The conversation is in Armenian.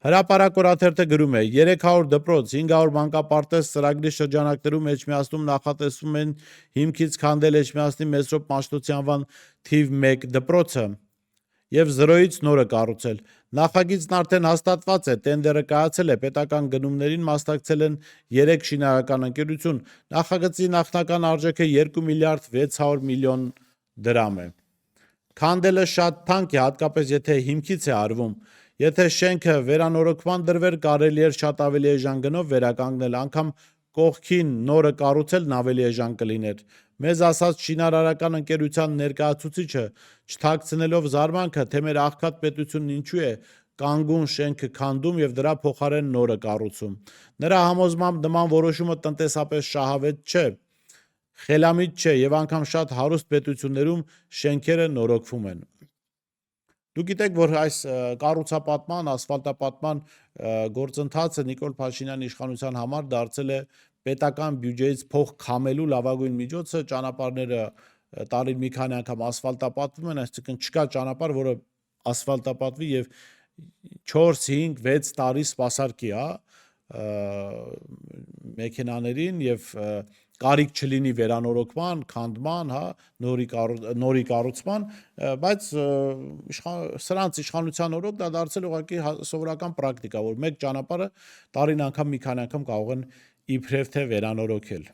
Հրապարակ օրաթերթը գրում է. 300 դպրոց, 500 մանկապարտեզ ծրագրի շրջանակներում Էջմիածնում նախատեսվում են հիմքից քանդել Էջմիածնի Մեսրոպ Մաշտոցի անվան թիվ 1 դպրոցը և 0-ից նորը կառուցել։ Նախագիծն արդեն հաստատված է, տենդերը կայացել է, պետական գնումներին մասնակցել են 3 շինարարական ընկերություն։ Նախագծի նախնական արժեքը 2 միլիարդ 600 միլիոն դրամ է։ Քանդելը շատ թանկ է, հատկապես եթե հիմքից է արվում։ Եթե շենքը վերանորոգման դրվեր, կարելի էր շատ ավելի էժան գնով վերականգնել, անգամ կողքին նորը կառուցելն ավելի էժան կլիներ։ Մեզ ասաց շինարարական ընկերության ներկայացուցիչը, չթաքցնելով զարմանքը, թե մեր աղքատ պետությունն ինչու է կանգուն շենքը քանդում և դրա փոխարեն նորը կառուցում։ Նրա համոզմամբ նման որոշումը տնտեսապես շահավետ չէ, խելամիտ չէ և անգամ շատ հարուստ պետություններում շենքերը նորոգվում են։ Դուք գիտեք, որ այս կառուցապատման, ասֆալտապատման գործընթացը Նիկոլ Փաշինյանի իշխանության համար դարձել է պետական բյուջեից փող քամելու լավագույն միջոցը, ճանապարհները տարին մի քանի անգամ ասֆալտապատվում են, այսինքն չկա ճանապարհ, որը ասֆալտապատվի և 4, 5, 6 տարի սպասարկի մեքենաներին և կարիք չլինի վերանորոգման, քանդման, նորի կառուցման, բայց սրանց իշխանության օրոք դա դարձել ուղղակի սովորական պրակտիկա, որ մեկ ճանապարհը տարին անգամ մի քանի անգամ կարող են իբրև թե վերանորոգել։